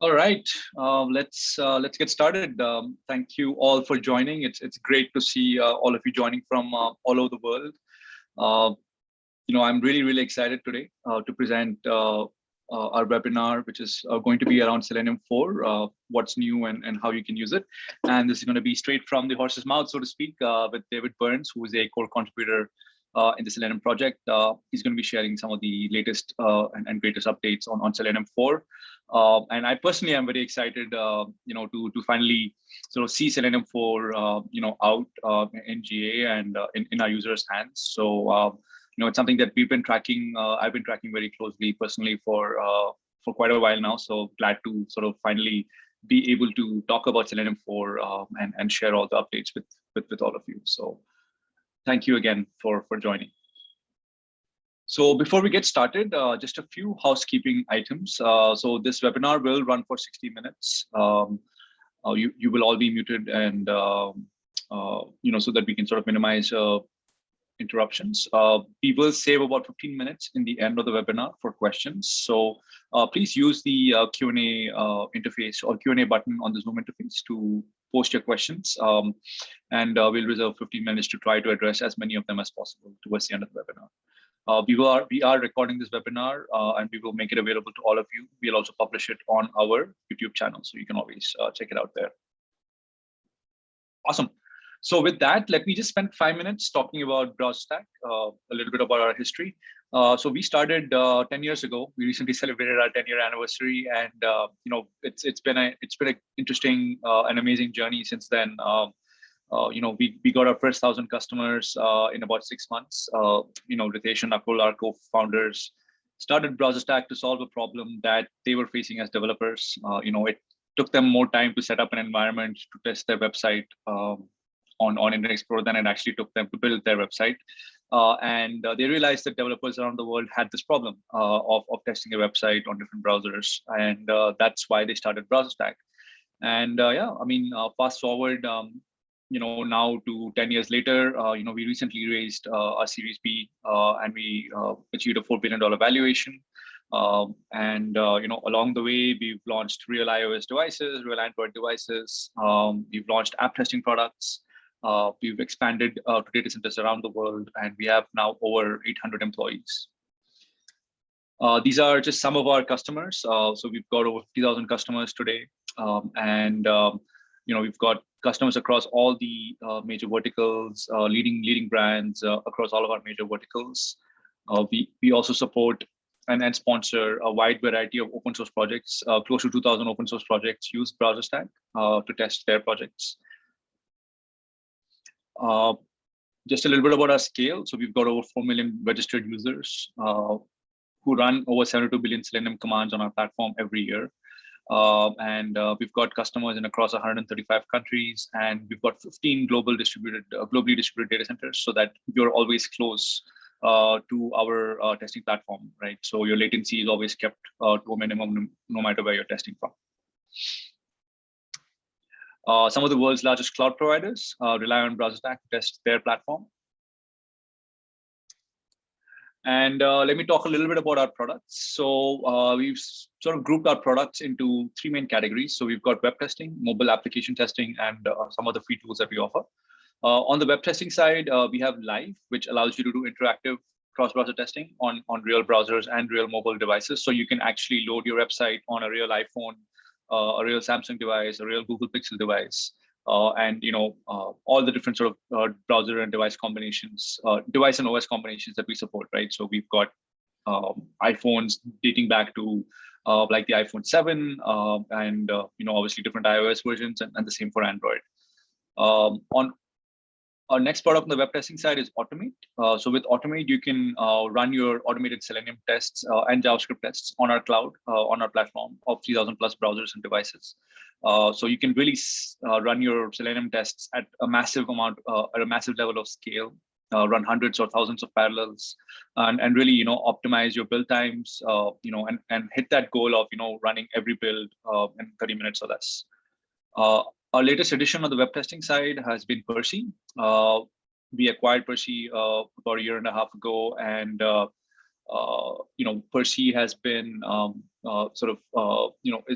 All right, let's get started. Thank you all for joining. It's great to see all of you joining from all over the world. Uh, I'm really excited today to present our webinar, which is going to be around Selenium 4, what's new and how you can use it. And this is going to be straight from the horse's mouth, so to speak, with David Burns, who is a core contributor in the Selenium project. He's going to be sharing some of the latest and greatest updates on Selenium 4. And I personally am very excited, to finally sort of see Selenium 4, out in GA and in our users' hands. So, it's something that we've been tracking. I've been tracking very closely personally for quite a while now. So glad to sort of finally be able to talk about Selenium 4 and share all the updates with all of you. So thank you again for joining. So before we get started, just a few housekeeping items. So this webinar will run for 60 minutes. You will all be muted and so that we can sort of minimize interruptions. We will save about 15 minutes in the end of the webinar for questions. So please use the Q&A interface or Q&A button on the Zoom interface to post your questions. And we'll reserve 15 minutes to try to address as many of them as possible towards the end of the webinar. We are recording this webinar and we will make it available to all of you. We'll also publish it on our YouTube channel, so you can always check it out there. Awesome. So with that, let me just spend 5 minutes talking about BrowserStack, a little bit about our history. So we started 10 years ago. We recently celebrated our 10-year anniversary, and it's been an interesting and amazing journey since then. We got our first 1,000 customers in about 6 months. Ritesh and Nakul, our co-founders, started BrowserStack to solve a problem that they were facing as developers. It took them more time to set up an environment to test their website on Internet Explorer than it actually took them to build their website. And they realized that developers around the world had this problem of testing a website on different browsers. And that's why they started BrowserStack. And fast forward, now to 10 years later, we recently raised our Series B and we achieved a $4 billion valuation. Along the way, we've launched real iOS devices, real Android devices. We've launched app testing products. We've expanded to data centers around the world, and we have now over 800 employees. These are just some of our customers. So we've got over 50,000 customers today. We've got customers across all the major verticals, leading brands across all of our major verticals. We also support and sponsor a wide variety of open source projects. Close to 2,000 open source projects use BrowserStack to test their projects. Just a little bit about our scale. So we've got over 4 million registered users who run over 72 billion Selenium commands on our platform every year. We've got customers in across 135 countries, and we've got 15 globally distributed data centers, so that you're always close to our testing platform, right? So your latency is always kept to a minimum, no matter where you're testing from. Some of the world's largest cloud providers rely on BrowserStack to test their platform. And let me talk a little bit about our products. So we've sort of grouped our products into 3 main categories. So we've got web testing, mobile application testing, and some of the free tools that we offer. On the web testing side, we have Live, which allows you to do interactive cross-browser testing on real browsers and real mobile devices. So you can actually load your website on a real iPhone, a real Samsung device, a real Google Pixel device, and all the different sort of browser and device combinations, device and OS combinations that we support, right? So we've got iPhones dating back to like the iPhone 7, and obviously different iOS versions, and the same for Android. On our next product on the web testing side is Automate. So with Automate, you can run your automated Selenium tests and JavaScript tests on our cloud, on our platform of 3,000 plus browsers and devices. So you can really run your Selenium tests at a massive amount, at a massive level of scale, run hundreds or thousands of parallels, and really, optimize your build times, and hit that goal of, running every build in 30 minutes or less. Our latest addition on the web testing side has been Percy. We acquired Percy about a year and a half ago, and Percy has been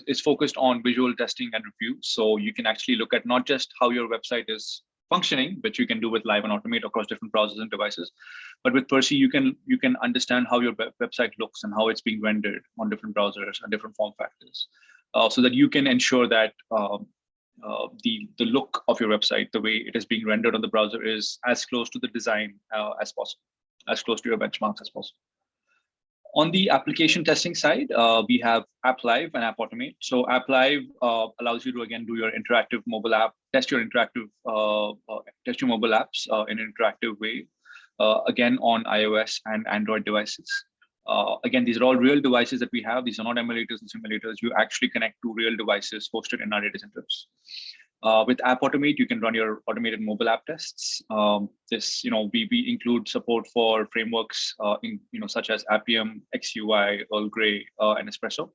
is focused on visual testing and review. So you can actually look at not just how your website is functioning, which you can do with Live and Automate across different browsers and devices, but with Percy, you can understand how your website looks and how it's being rendered on different browsers and different form factors, so that you can ensure that the look of your website, the way it is being rendered on the browser, is as close to the design as possible, as close to your benchmarks as possible. On the application testing side, we have AppLive and AppAutomate. So AppLive allows you to, again, do your interactive mobile app, test your mobile apps in an interactive way, again, on iOS and Android devices. Again, these are all real devices that we have. These are not emulators and simulators. You actually connect to real devices hosted in our data centers. With AppAutomate, you can run your automated mobile app tests. We include support for frameworks, such as Appium, XUI, Earl Grey, and Espresso.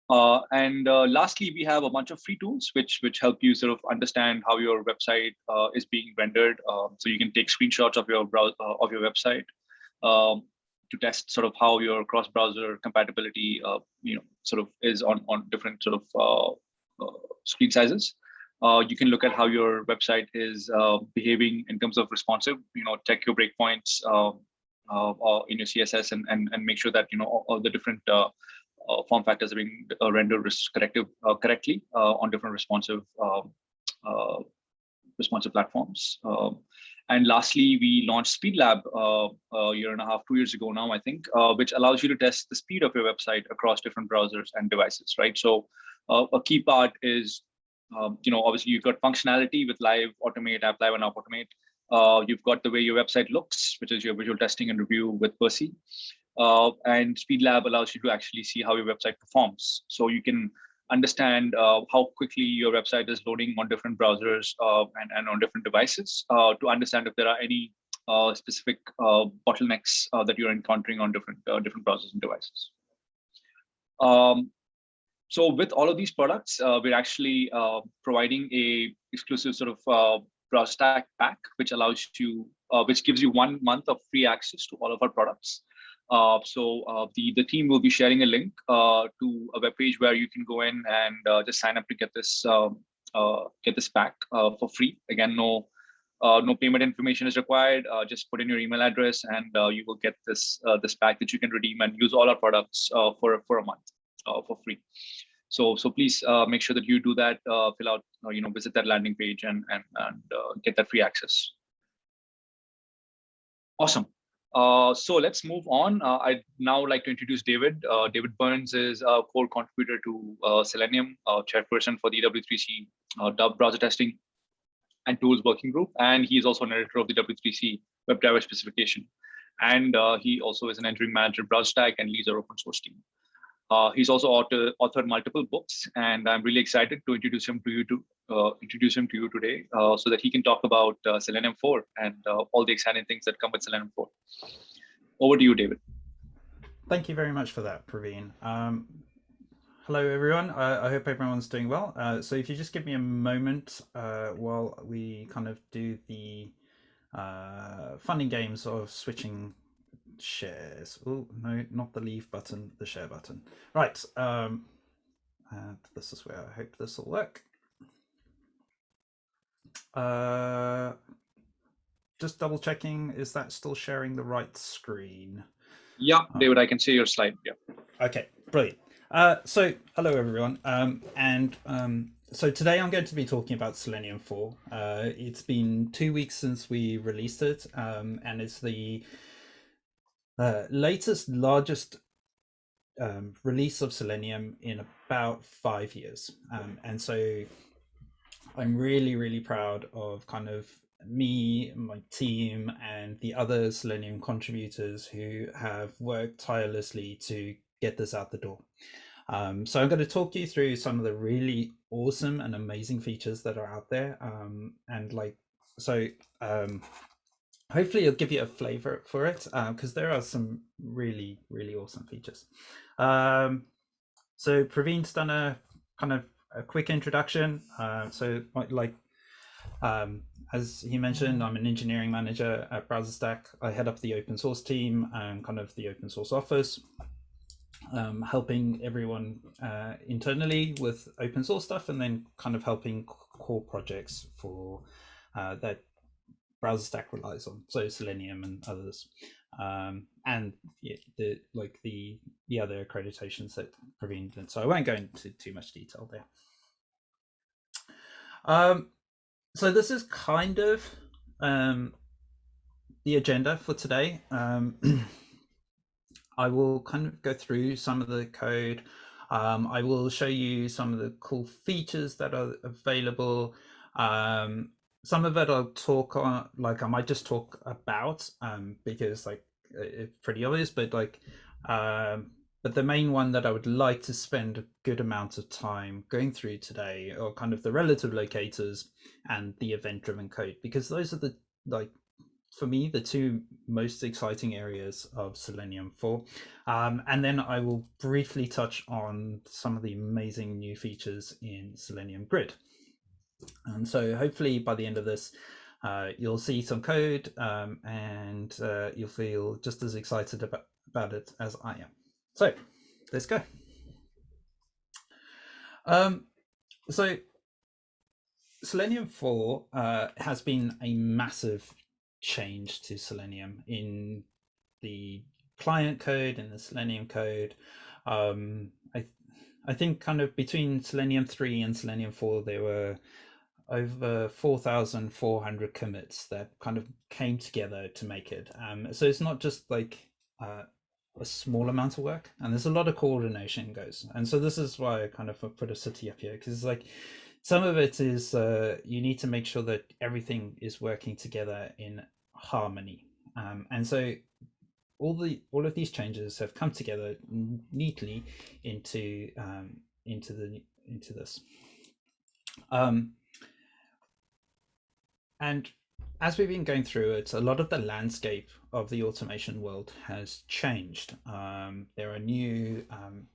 Lastly, we have a bunch of free tools which help you sort of understand how your website is being rendered. So you can take screenshots of your website to test sort of how your cross-browser compatibility, is on different sort of screen sizes. You can look at how your website is behaving in terms of responsive. Check your breakpoints in your CSS and make sure that all the different form factors are being rendered correctly on different responsive platforms. And lastly, we launched SpeedLab a year and a half, 2 years ago now, I think, which allows you to test the speed of your website across different browsers and devices, right? So a key part is, obviously you've got functionality with Live, Automate, AppLive, and AppAutomate. You've got the way your website looks, which is your visual testing and review with Percy. And SpeedLab allows you to actually see how your website performs. So you can understand how quickly your website is loading on different browsers and on different devices to understand if there are any specific bottlenecks that you're encountering on different browsers and devices. So with all of these products, we're actually providing a exclusive sort of BrowserStack pack, which allows you, which gives you 1 month of free access to all of our products. So the team will be sharing a link to a web page where you can go in and just sign up to get this pack for free. Again, no payment information is required. Just put in your email address, and you will get this pack that you can redeem and use all our products for a month for free. So please make sure that you do that. Fill out, visit that landing page and get that free access. Awesome. So let's move on. I'd now like to introduce David. David Burns is a core contributor to Selenium, chairperson for the W3C browser testing and tools working group, and he is also an editor of the W3C Webdriver specification. And he also is an engineering manager at BrowserStack and leads our open source team. He's also authored multiple books, and I'm really excited to introduce him to you today, so that he can talk about Selenium 4 and all the exciting things that come with Selenium 4. Over to you, David. Thank you very much for that, Praveen. Hello, everyone. I hope everyone's doing well. So if you just give me a moment while we kind of do the fun and games of switching shares. Oh no, not the leave button, the share button. Right. And this is where I hope this will work. Just double checking, is that still sharing the right screen? Yeah, David, I can see your slide. Yeah. Okay, brilliant. So hello everyone, so today I'm going to be talking about Selenium 4. It's been 2 weeks since we released it, and it's the largest release of Selenium in about 5 years, and so I'm really proud of kind of me, my team, and the other Selenium contributors who have worked tirelessly to get this out the door. So I'm going to talk you through some of the really awesome and amazing features that are out there, hopefully it'll give you a flavor for it, because there are some really awesome features. So Praveen's done a kind of a quick introduction. So like As he mentioned, I'm an engineering manager at BrowserStack. I head up the open source team and kind of the open source office, helping everyone internally with open source stuff, and then kind of helping core projects for that BrowserStack relies on, so Selenium and others, and the other accreditations that Praveen did. So I won't go into too much detail there. So this is kind of the agenda for today. I will kind of go through some of the code. I will show you some of the cool features that are available. Some of it I'll talk on, like I might just talk about because like it's pretty obvious, but like but the main one that I would like to spend a good amount of time going through today are kind of the relative locators and the event-driven code, because those are the, like, for me, the two most exciting areas of Selenium 4. And then I will briefly touch on some of the amazing new features in Selenium Grid. And so hopefully by the end of this, you'll see some code and you'll feel just as excited about it as I am. So let's go. So Selenium 4 has been a massive change to Selenium in the client code and the Selenium code. I think kind of between Selenium 3 and Selenium 4, there were over 4,400 commits that kind of came together to make it. So it's not just like a small amount of work, and there's a lot of coordination goes. And so this is why I kind of put a city up here, because it's like some of it is you need to make sure that everything is working together in harmony. And so all of these changes have come together neatly into this. And as we've been going through it, a lot of the landscape of the automation world has changed. There are new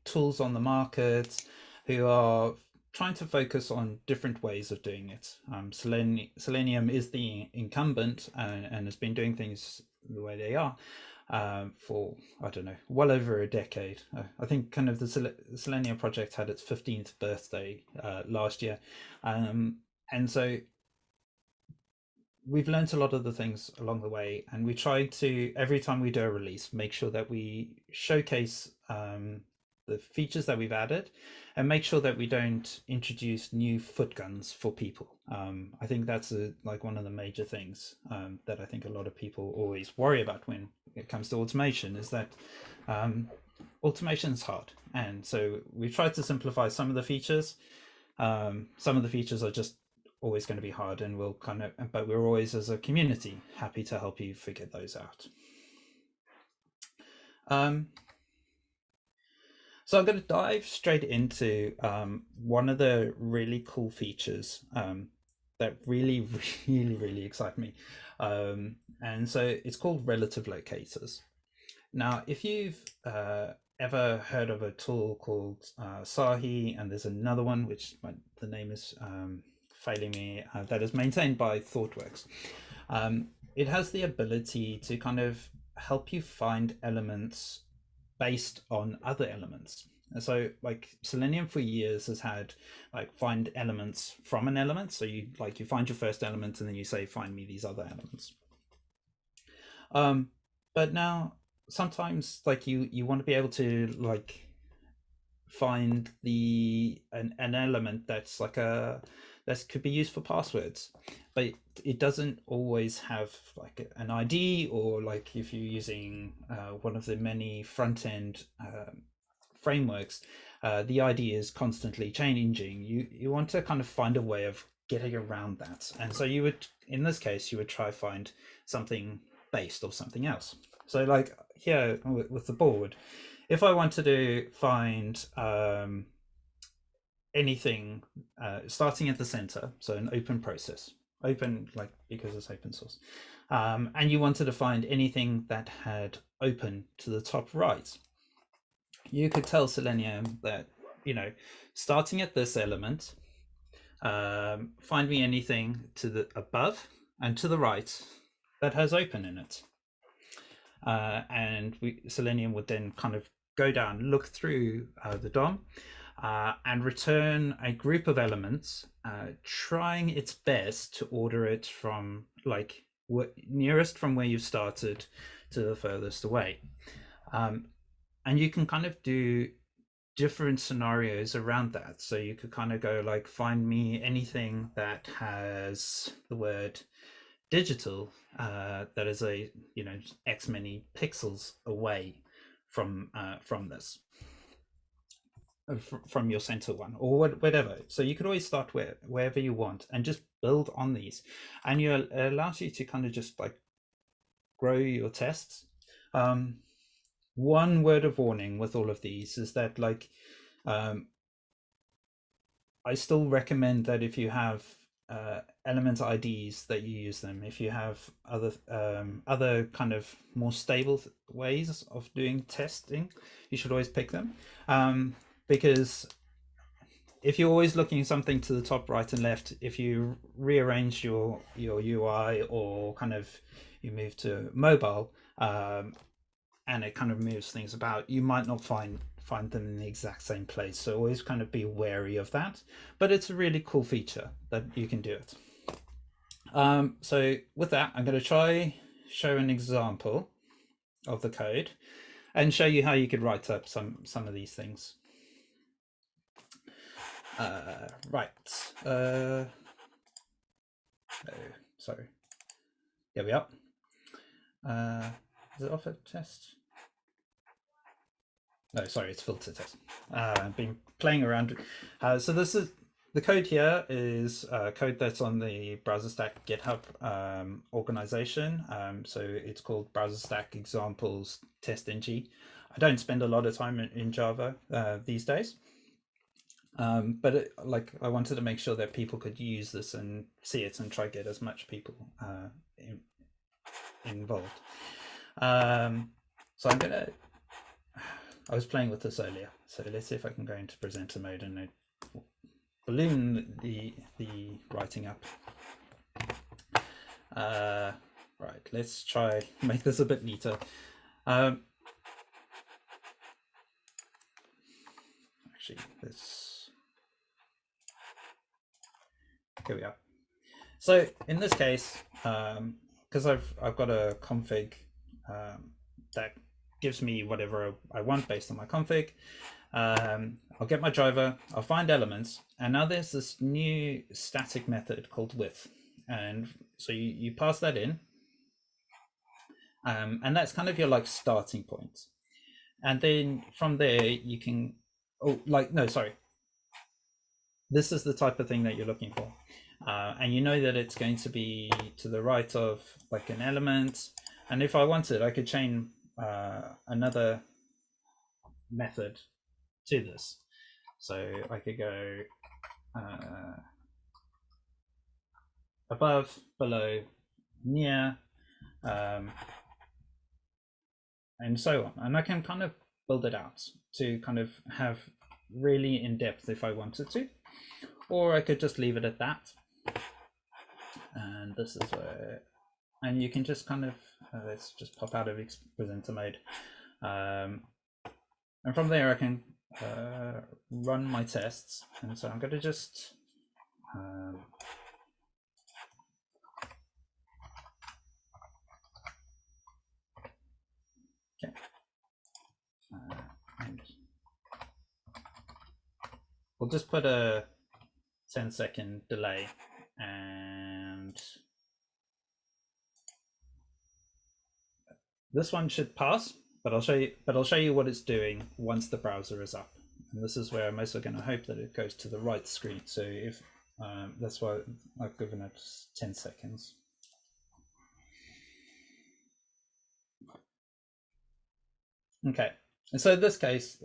tools on the market who are trying to focus on different ways of doing it. Selenium is the incumbent and has been doing things the way they are for, I don't know, well over a decade. I think kind of the Selenium project had its 15th birthday last year. And so we've learned a lot of the things along the way, and we try to, every time we do a release, make sure that we showcase the features that we've added and make sure that we don't introduce new foot guns for people. I think that's like one of the major things that I think a lot of people always worry about when it comes to automation, is that automation is hard. And so we've tried to simplify some of the features. Some of the features are just always going to be hard, and we'll kind of, but we're always, as a community, happy to help you figure those out. So I'm going to dive straight into one of the really cool features that really, really excite me. And so it's called relative locators. Now, if you've ever heard of a tool called Sahi, and there's another one which the name is failing me, that is maintained by ThoughtWorks. It has the ability to kind of help you find elements based on other elements. And so like Selenium for years has had like find elements from an element. So you find your first element and then you say, find me these other elements. But now sometimes like you want to be able to like find an element that's like that could be used for passwords, but it doesn't always have like an ID, or like if you're using one of the many front-end frameworks, the ID is constantly changing. You want to kind of find a way of getting around that, and so you would, in this case, you would try find something based or something else. So like here with the board, if I wanted to find anything starting at the center, so an open process, open like because it's open source, and you wanted to find anything that had open to the top right, you could tell Selenium that, you know, starting at this element, find me anything to the above and to the right that has open in it. And Selenium would then kind of go down, look through the DOM, and return a group of elements, trying its best to order it from like nearest from where you started to the furthest away. And you can kind of do different scenarios around that. So you could kind of go like, find me anything that has the word digital that is a X many pixels away from this, from your center one, or whatever. So you could always start wherever you want and just build on these, and it allows you to kind of just like grow your tests. One word of warning with all of these is that like I still recommend that if you have element IDs that you use them. If you have other kind of more stable ways of doing testing, you should always pick them, because if you're always looking something to the top, right, and left, if you rearrange your UI, or kind of you move to mobile, and it kind of moves things about, you might not find them in the exact same place. So always kind of be wary of that. But it's a really cool feature that you can do it. So with that, I'm going to show an example of the code and show you how you could write up some of these things. Right. Oh, sorry. Here we are. Is it offer test? No, sorry, it's filter test. I've been playing around. So this is the code here is code that's on the BrowserStack GitHub organization. So it's called BrowserStack examples test-ng. I don't spend a lot of time in Java these days, but I wanted to make sure that people could use this and see it and try to get as much people involved. So I'm gonna. I was playing with this earlier, so let's see if I can go into presenter mode and balloon the writing up. Right, let's try make this a bit neater. Actually, here we are. So in this case, because I've got a config that gives me whatever I want based on my config. I'll get my driver, I'll find elements, and now there's this new static method called with. And so you pass that in, and that's kind of your like starting point. And then from there you can, this is the type of thing that you're looking for. And you know that it's going to be to the right of like an element. And if I wanted, I could chain another method to this. So I could go above, below, near, and so on. And I can kind of build it out to kind of have really in depth if I wanted to, or I could just leave it at that. And this is where, and you can just kind of, let's just pop out of presenter mode. And from there I can run my tests. And so I'm going to just okay. And we'll just put a 10-second delay, and this one should pass, but I'll show you what it's doing once the browser is up. And this is where I'm also going to hope that it goes to the right screen. So if that's why I've given it 10 seconds. Okay, and so in this case,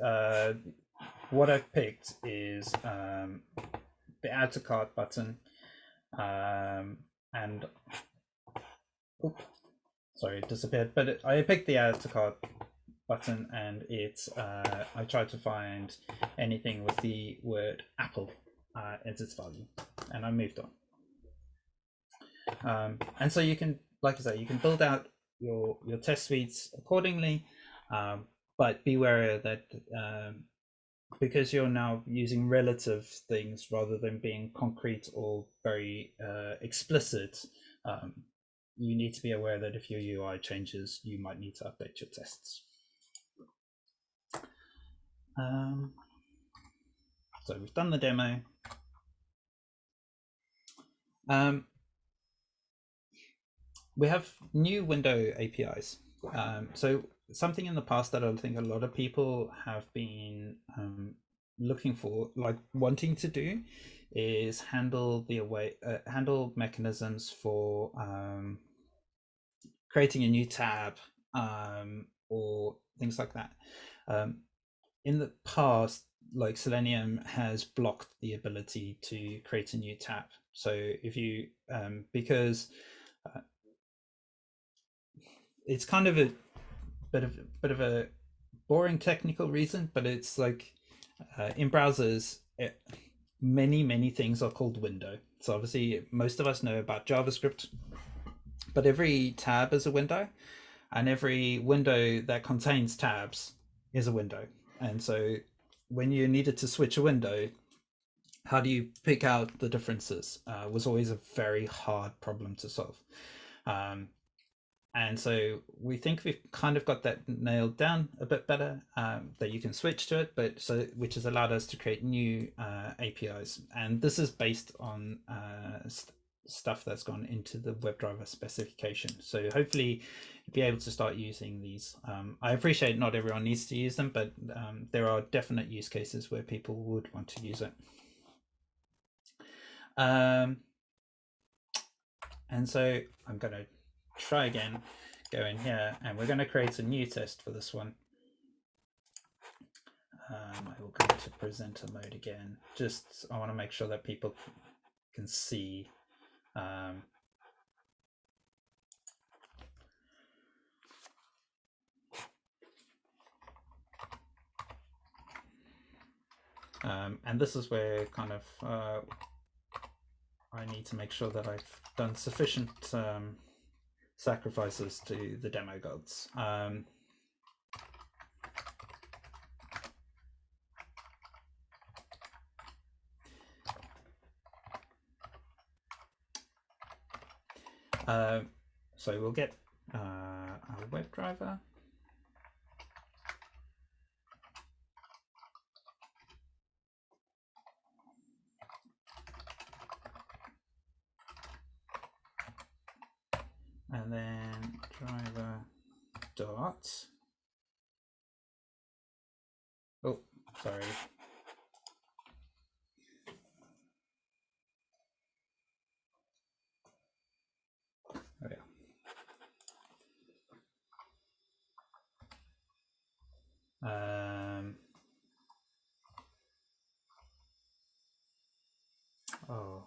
what I've picked is the add to cart button, and sorry, it disappeared, but I picked the add to cart button, and it's I tried to find anything with the word Apple as its value. and I moved on. And so you can, like I say, you can build out your test suites accordingly, but be wary that because you're now using relative things rather than being concrete or very explicit, you need to be aware that if your UI changes, you might need to update your tests. So we've done the demo. We have new window APIs. So something in the past that I think a lot of people have been looking for, like wanting to do, is handle handle mechanisms for creating a new tab or things like that. In the past, like Selenium has blocked the ability to create a new tab. So if you because it's kind of a bit of a boring technical reason, but it's like in browsers, many things are called window. So obviously most of us know about JavaScript, but every tab is a window, and every window that contains tabs is a window. And so when you needed to switch a window, how do you pick out the differences was always a very hard problem to solve. And so we think we've kind of got that nailed down a bit better, that you can switch to it, but which has allowed us to create new APIs. And this is based on stuff that's gone into the WebDriver specification. So hopefully you'll be able to start using these. I appreciate not everyone needs to use them, but there are definite use cases where people would want to use it. And so I'm going to try again, go in here, and we're going to create a new test for this one. I will go to presenter mode again. Just, I want to make sure that people can see. And this is where kind of I need to make sure that I've done sufficient sacrifices to the demo gods. So we'll get our WebDriver. And then driver dot. Oh, sorry. Oh, yeah. Oh,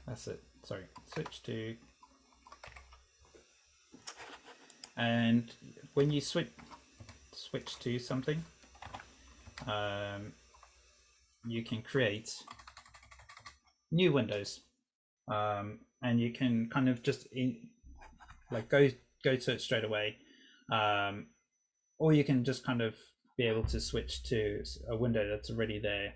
that's it. Sorry, switch to. And when you switch to something, you can create new windows, and you can kind of just go to it straight away, or you can just kind of be able to switch to a window that's already there.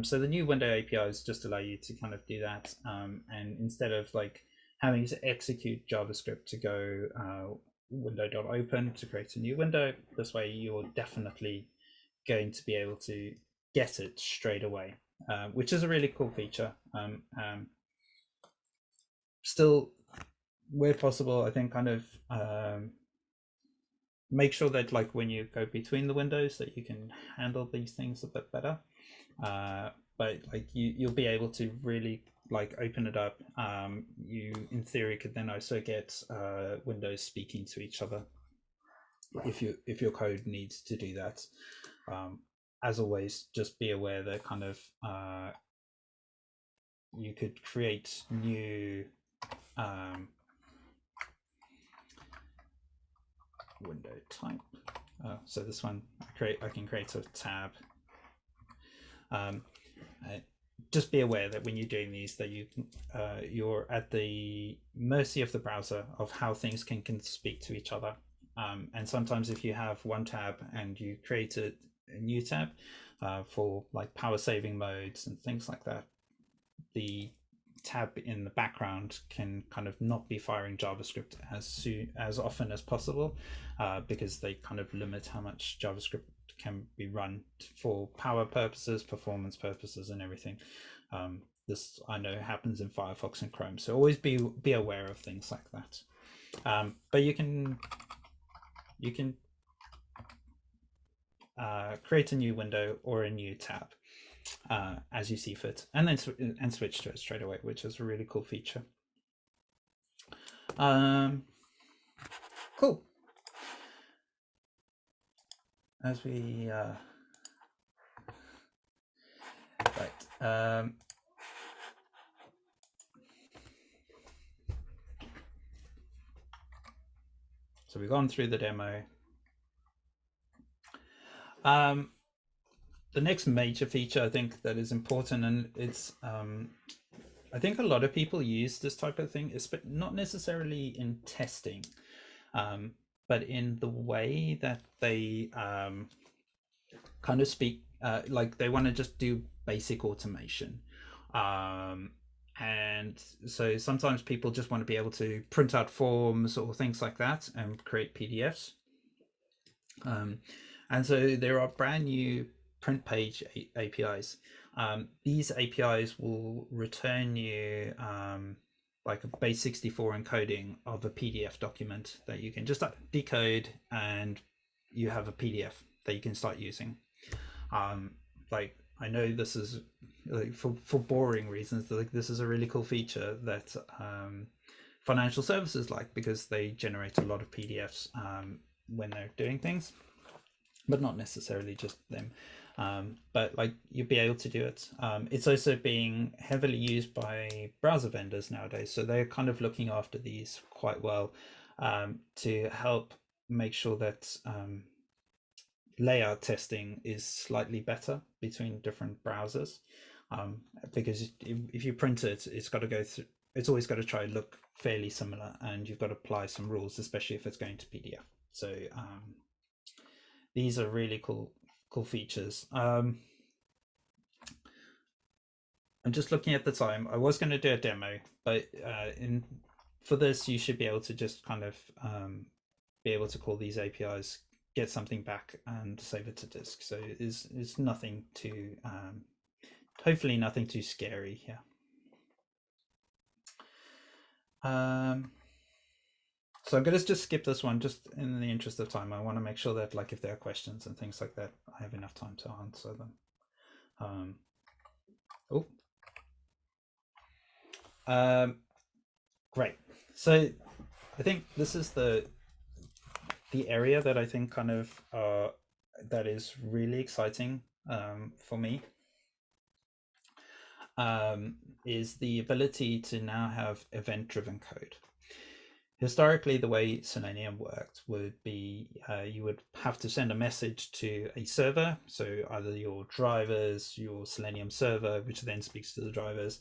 So the new window APIs just allow you to kind of do that, and instead of like having to execute JavaScript to go window.open to create a new window, this way you're definitely going to be able to get it straight away, which is a really cool feature. Still, where possible, I think kind of make sure that like when you go between the windows that you can handle these things a bit better. But like you'll be able to really like open it up. You in theory could then also get windows speaking to each other if your code needs to do that. As always, just be aware that kind of you could create new window type. So this one I can create a tab. Just be aware that when you're doing these, that you're at the mercy of the browser of how things can speak to each other. And sometimes if you have one tab and you create a new tab for like power saving modes and things like that, the tab in the background can kind of not be firing JavaScript as often as possible because they kind of limit how much JavaScript can be run for power purposes, performance purposes, and everything. This I know happens in Firefox and Chrome, so always be aware of things like that. But you can create a new window or a new tab as you see fit, and then switch to it straight away, which is a really cool feature. Cool. As we right. So we've gone through the demo. The next major feature I think that is important, and it's I think a lot of people use this type of thing, but not necessarily in testing, but in the way that they kind of speak, like they want to just do basic automation. And so sometimes people just want to be able to print out forms or things like that and create PDFs. And so there are brand new print page APIs. These APIs will return you like a base64 encoding of a PDF document that you can just decode, and you have a PDF that you can start using. Like I know this is like for boring reasons, like this is a really cool feature that financial services like, because they generate a lot of PDFs when they're doing things, but not necessarily just them. But like you'll be able to do it. It's also being heavily used by browser vendors nowadays, so they're kind of looking after these quite well to help make sure that layout testing is slightly better between different browsers, because if you print it, it's got to go through. It's always got to try and look fairly similar, and you've got to apply some rules, especially if it's going to PDF. So these are really cool features. I'm just looking at the time. I was going to do a demo, but for this, you should be able to just kind of be able to call these APIs, get something back, and save it to disk. So it's nothing too, hopefully nothing too scary here. So I'm going to just skip this one, just in the interest of time. I want to make sure that, like, if there are questions and things like that, I have enough time to answer them. Great. So I think this is the area that I think kind of that is really exciting for me, is the ability to now have event-driven code. Historically, the way Selenium worked would be you would have to send a message to a server, so either your drivers, your Selenium server, which then speaks to the drivers,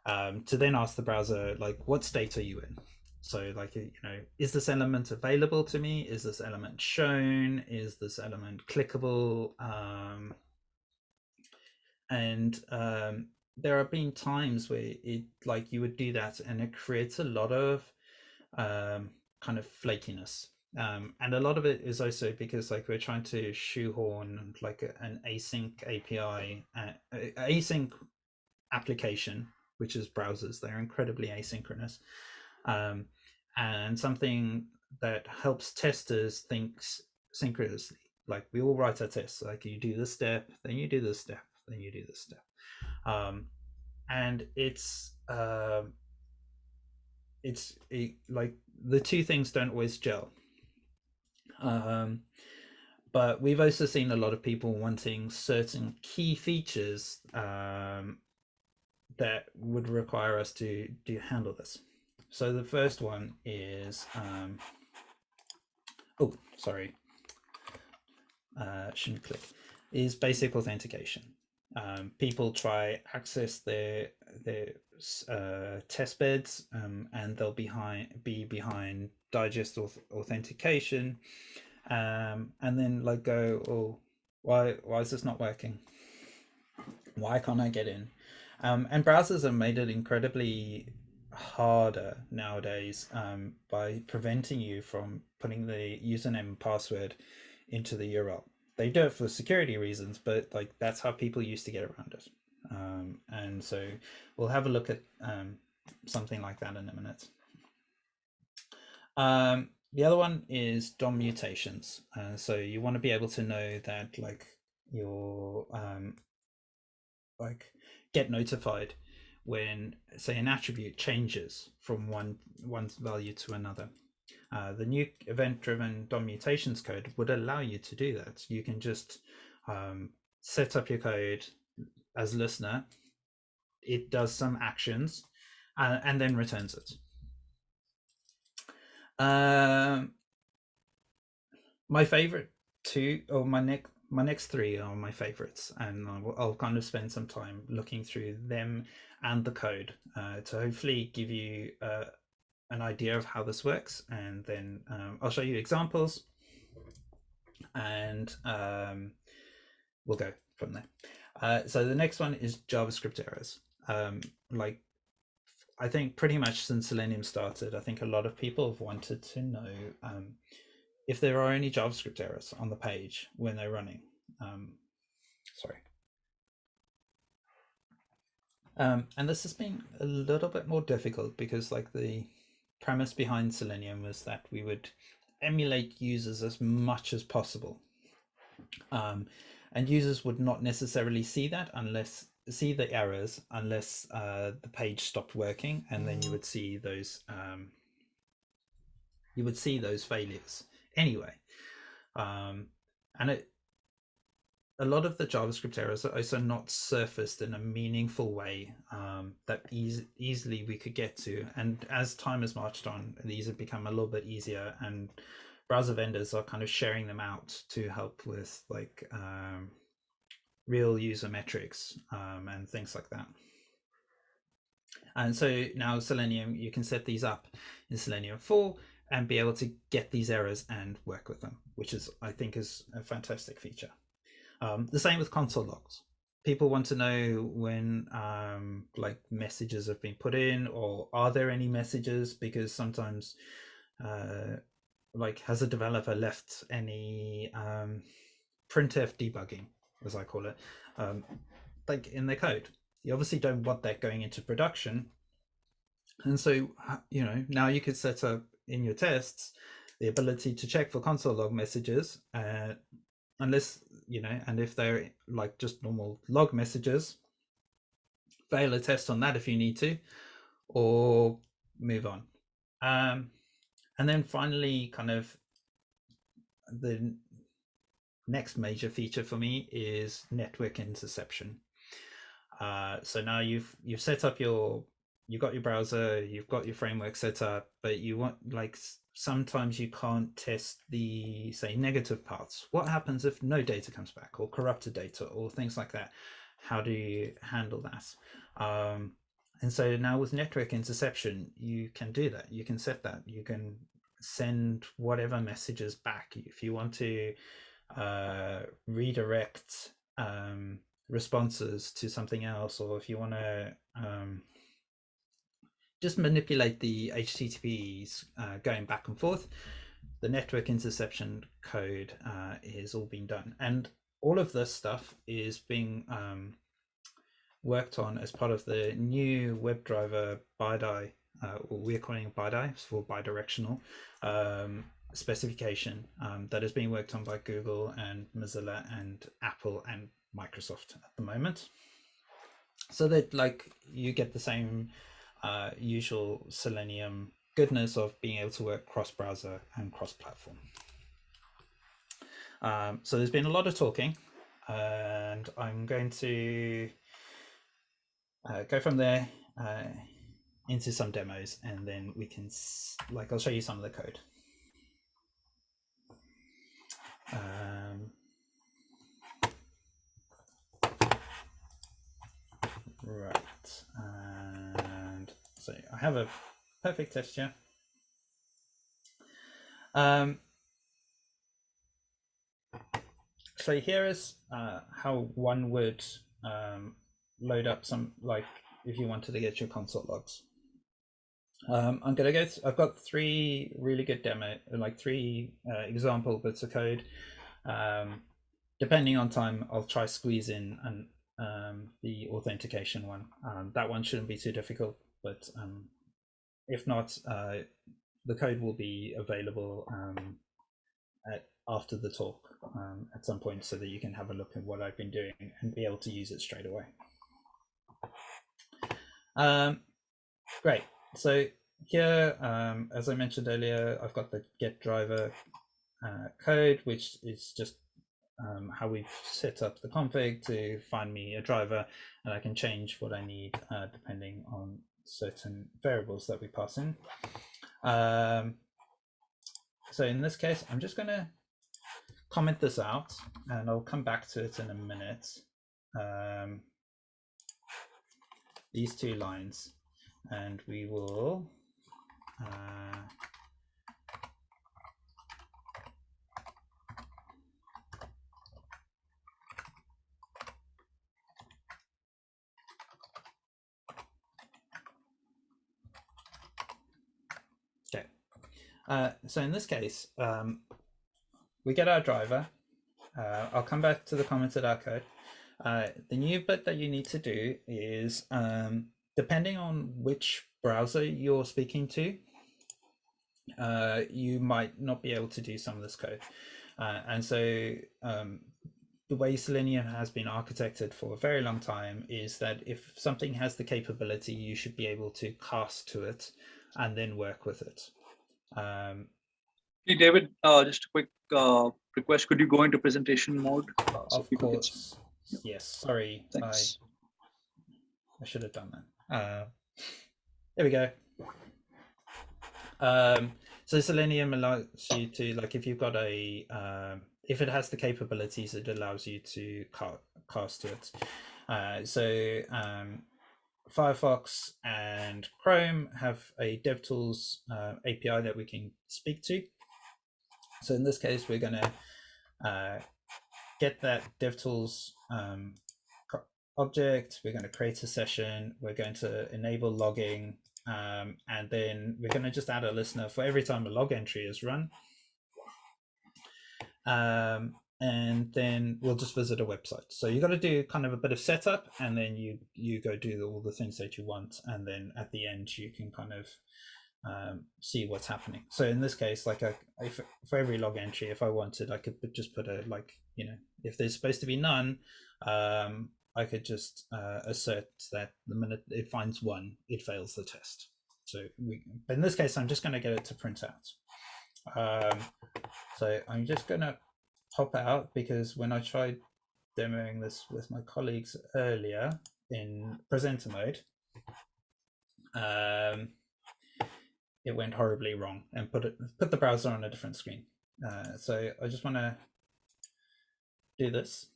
to then ask the browser, like, what state are you in? So, like, you know, is this element available to me? Is this element shown? Is this element clickable? And there have been times where it, like, you would do that, and it creates a lot of kind of flakiness, and a lot of it is also because, like, we're trying to shoehorn like an async API, async application, which is browsers. They're incredibly asynchronous, and something that helps testers think synchronously. Like, we all write our tests, like, you do this step, then you do this step, then you do this step, and it's like the two things don't always gel. But we've also seen a lot of people wanting certain key features that would require us to handle this. So the first one is shouldn't click, is basic authentication. People try access their test beds, and they'll be behind digest authentication, and then like go, oh, why is this not working? Why can't I get in? And browsers have made it incredibly harder nowadays, by preventing you from putting the username and password into the URL. They do it for security reasons, but like that's how people used to get around it. And so we'll have a look at something like that in a minute. The other one is DOM mutations. So you want to be able to know that like your like get notified when, say, an attribute changes from one value to another. The new event-driven DOM mutations code would allow you to do that. You can just set up your code as listener. It does some actions and then returns it. My favorite two, or my next three are my favorites, and I'll kind of spend some time looking through them and the code to hopefully give you an idea of how this works, and then I'll show you examples, and we'll go from there. So the next one is JavaScript errors. Like I think pretty much since Selenium started, I think a lot of people have wanted to know if there are any JavaScript errors on the page when they're running. Sorry. And this has been a little bit more difficult because like the premise behind Selenium was that we would emulate users as much as possible. And users would not necessarily see the errors unless the page stopped working, and then you would see those failures anyway. And a lot of the JavaScript errors are also not surfaced in a meaningful way that easily we could get to. And as time has marched on, these have become a little bit easier, and browser vendors are kind of sharing them out to help with like real user metrics and things like that. And so now Selenium, you can set these up in Selenium 4 and be able to get these errors and work with them, which is, I think, is a fantastic feature. The same with console logs. People want to know when like messages have been put in, or are there any messages, because sometimes like has a developer left any printf debugging, as I call it, like in their code. You obviously don't want that going into production. And so, now you could set up in your tests the ability to check for console log messages, unless, and if they're like just normal log messages, fail a test on that if you need to, or move on. And then finally, kind of the next major feature for me is network interception. So now you've set up you've got your browser, you've got your framework set up, but you want, like, sometimes you can't test the, say, negative parts. What happens if no data comes back, or corrupted data, or things like that? How do you handle that? And so now with network interception, you can do that. You can set that. You can send whatever messages back. If you want to redirect responses to something else, or if you want to just manipulate the HTTPs going back and forth, the network interception code is all being done. And all of this stuff is being worked on as part of the new WebDriver BiDi, we're calling it BiDi, it's for bidirectional specification that is being worked on by Google and Mozilla and Apple and Microsoft at the moment, so that like you get the same usual Selenium goodness of being able to work cross-browser and cross-platform. So there's been a lot of talking, and I'm going to go from there into some demos, and then we can, like, I'll show you some of the code. Right, and so I have a perfect test here. So here is how one would load up some, like if you wanted to get your console logs. I'm going to go, I've got three really good demo, like three example bits of code. Depending on time, I'll try squeeze in and the authentication one. That one shouldn't be too difficult, but if not, the code will be available after the talk at some point, so that you can have a look at what I've been doing and be able to use it straight away. Great. So here, as I mentioned earlier, I've got the get driver code, which is just how we've set up the config to find me a driver, and I can change what I need depending on certain variables that we pass in. So in this case, I'm just going to comment this out, and I'll come back to it in a minute. These two lines, and we will okay. So in this case, we get our driver. I'll come back to the commented out code. The new bit that you need to do is, depending on which browser you're speaking to, you might not be able to do some of this code. And so the way Selenium has been architected for a very long time is that if something has the capability, you should be able to cast to it and then work with it. Hey, David, just a quick request. Could you go into presentation mode? So of course. Yes, sorry. Thanks. I should have done that. There we go. So Selenium allows you to, like, if you've got a, if it has the capabilities, it allows you to cast to it. So Firefox and Chrome have a DevTools API that we can speak to. So in this case, we're going to get that DevTools object. We're going to create a session. We're going to enable logging. And then we're going to just add a listener for every time a log entry is run. And then we'll just visit a website. So you got to do kind of a bit of setup, and then you go do all the things that you want. And then at the end, you can kind of see what's happening. So in this case, like for every log entry, if I wanted, I could just put a, like, you know, if there's supposed to be none, I could just assert that the minute it finds one, it fails the test. So in this case, I'm just going to get it to print out. So I'm just going to pop out, because when I tried demoing this with my colleagues earlier in presenter mode, it went horribly wrong and put the browser on a different screen. So I just want to do this.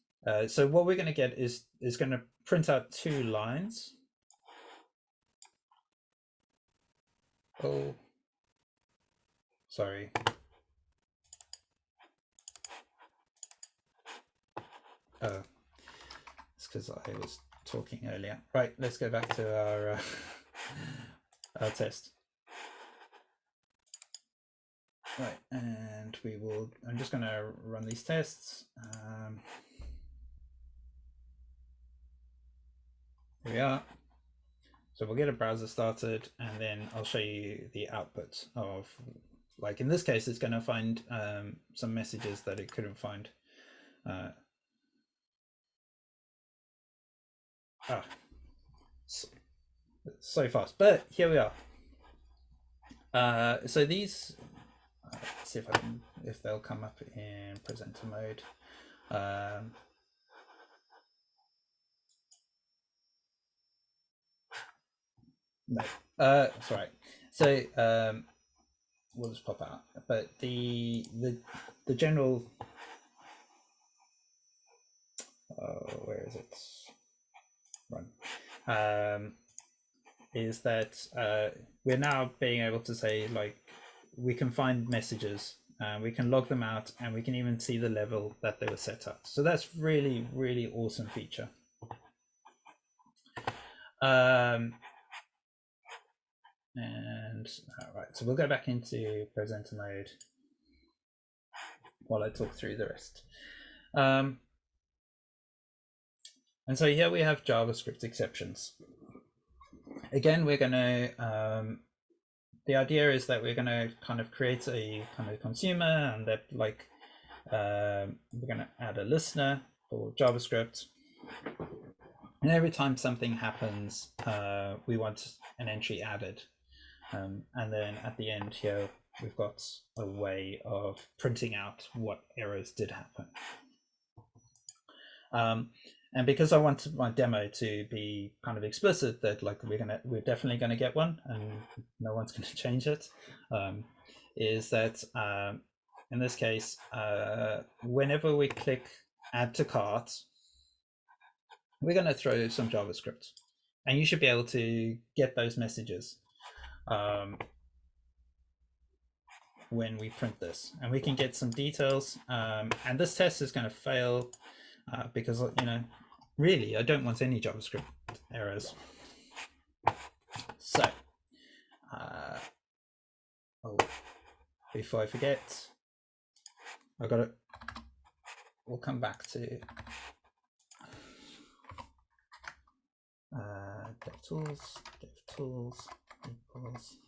So what we're going to get is going to print out two lines. Oh, sorry. Oh, it's because I was talking earlier. Right, let's go back to our test. Right, and I'm just going to run these tests. Here we are. So we'll get a browser started, and then I'll show you the output of, like in this case, it's going to find some messages that it couldn't find. So fast, but here we are. So these, let's see if they'll come up in presenter mode. No, that's right. So we'll just pop out. But the general, where is it? Run. is that we're now being able to say, like, we can find messages, we can log them out, and we can even see the level that they were set up. So that's really, really awesome feature. And all right, so we'll go back into presenter mode while I talk through the rest. And so here we have JavaScript exceptions. Again, we're going to, the idea is that we're going to kind of create a kind of consumer, and that, like, we're going to add a listener for JavaScript. And every time something happens, we want an entry added. And then at the end here, we've got a way of printing out what errors did happen. And because I wanted my demo to be kind of explicit that, like, we're definitely gonna get one and no one's gonna change it, is that in this case, whenever we click add to cart, we're gonna throw some JavaScript, and you should be able to get those messages when we print this, and we can get some details. And this test is going to fail because, you know, really, I don't want any JavaScript errors. So, oh, before I forget, I've got to. We'll come back to DevTools equals.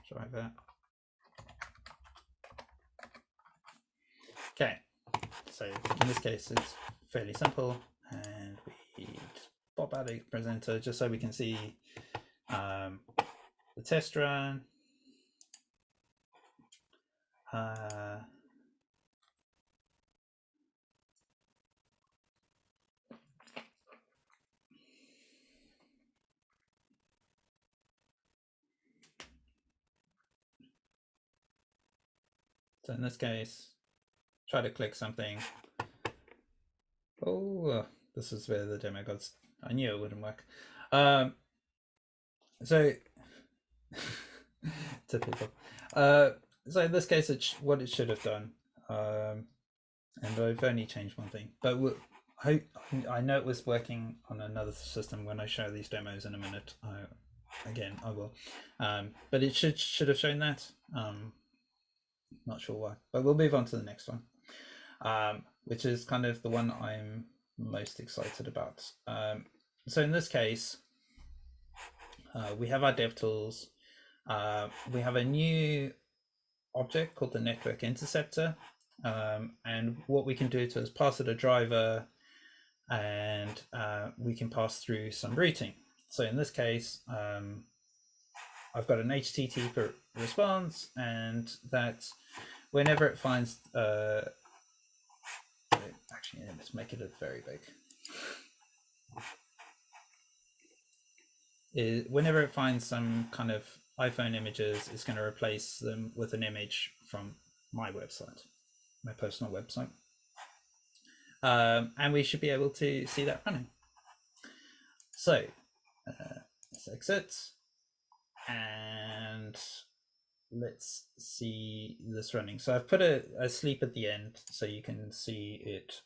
Try that. Okay, so in this case, it's fairly simple, and we just pop out a presenter just so we can see the test run. So in this case, try to click something. Oh, this is where the demo got. I knew it wouldn't work. So typical. So in this case, what it should have done, and I've only changed one thing, but I know it was working on another system. When I show these demos in a minute, again I will, but it should have shown that. Not sure why, but we'll move on to the next one, which is kind of the one I'm most excited about. So in this case, we have our DevTools. We have a new object called the network interceptor, and what we can do to is pass it a driver, and we can pass through some routing. So in this case, I've got an HTTP response, and that whenever it finds, actually, let's make it very big. Whenever it finds some kind of iPhone images, it's going to replace them with an image from my website, my personal website. And we should be able to see that running. So let's exit, and let's see this running. So I've put a sleep at the end so you can see it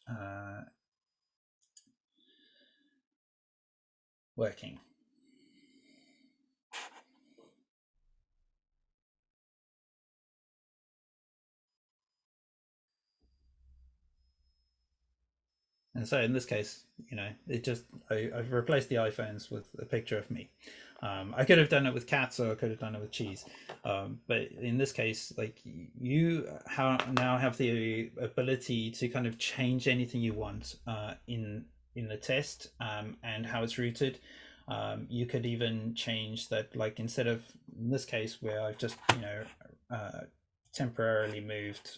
working. And so in this case, you know, it just, I've replaced the iPhones with a picture of me. I could have done it with cats, or I could have done it with cheese. But in this case, like, you now have the ability to kind of change anything you want in the test, and how it's routed. You could even change that, like, instead of, in this case where I've just, you know, temporarily moved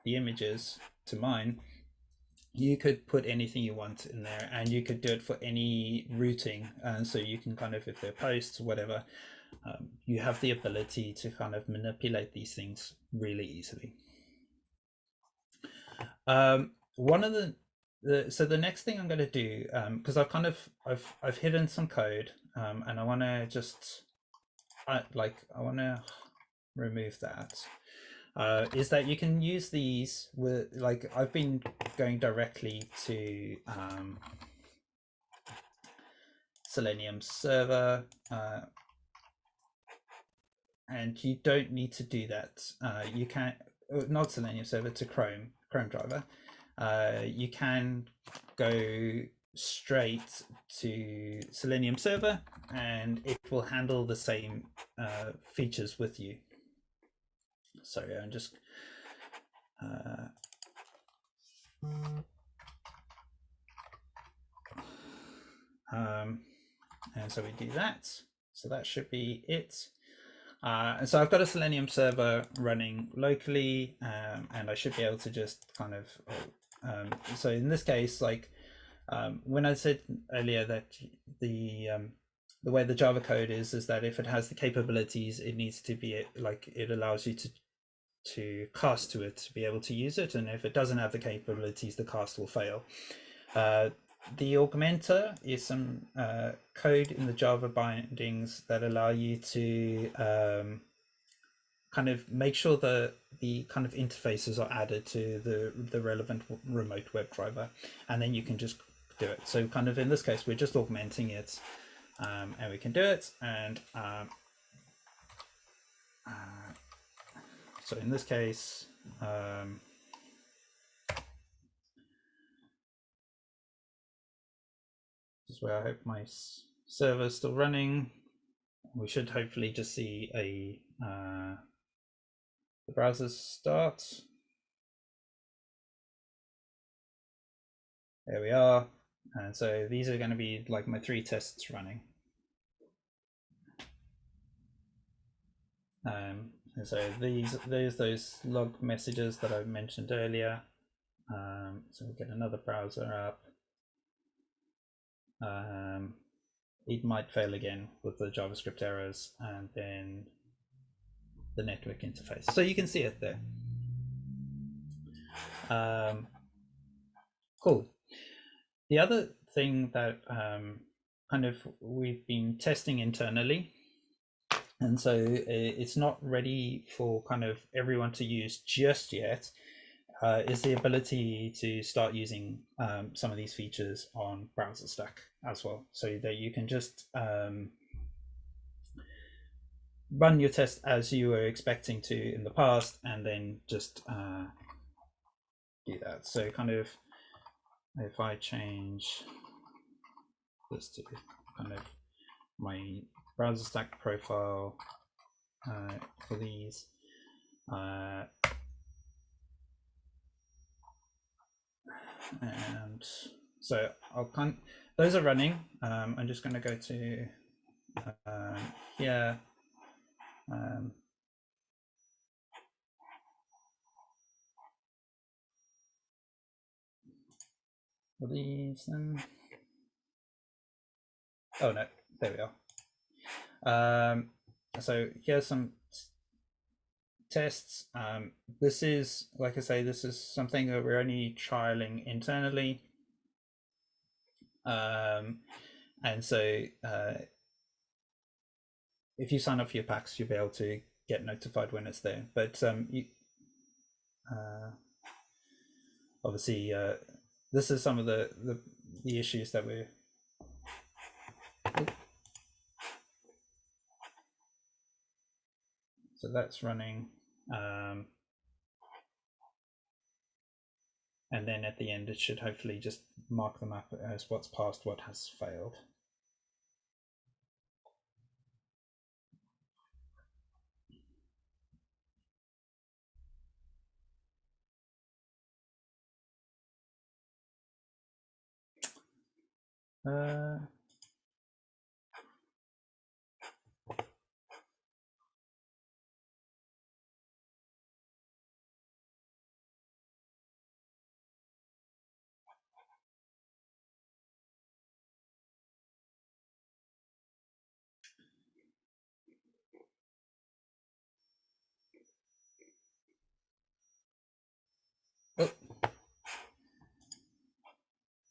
the images to mine, you could put anything you want in there, and you could do it for any routing. And so you can kind of, if they're posts, whatever, you have the ability to kind of manipulate these things really easily. One of so the next thing I'm going to do, because I've hidden some code, and I want to just I want to remove that. Is that you can use these with, like, I've been going directly to Selenium server, and you don't need to do that. You can, not Selenium server, to Chrome driver. You can go straight to Selenium server, and it will handle the same features with you. Sorry, I'm just and so we do that. So that should be it. And so I've got a Selenium server running locally, and I should be able to just kind of, so in this case, like when I said earlier that the way the Java code is that if it has the capabilities, it needs to be like, it allows you to cast to it to be able to use it, and if it doesn't have the capabilities, the cast will fail. The augmenter is some code in the Java bindings that allow you to kind of make sure that the kind of interfaces are added to the relevant remote WebDriver, and then you can just do it. So kind of in this case, we're just augmenting it, and we can do it. And so in this case, this is where I hope my server is still running. We should hopefully just see the browser start. There we are. And so these are going to be like my 3 tests running. And so there's those log messages that I mentioned earlier. So we'll get another browser up. It might fail again with the JavaScript errors, and then the network interface. So you can see it there. Cool. The other thing that kind of we've been testing internally, and so it's not ready for kind of everyone to use just yet, is the ability to start using some of these features on BrowserStack as well, so that you can just run your test as you were expecting to in the past, and then just do that. So kind of, if I change this to kind of my BrowserStack profile for these, and so I'll those are running. I'm just going to go to here. For these, oh no, there we are. So here's some tests. This is, like I say, this is something that we're only trialing internally. And so if you sign up for your packs, you'll be able to get notified when it's there. But obviously, this is some of the issues that we're. So that's running. And then at the end, it should hopefully just mark them up as what's passed, what has failed.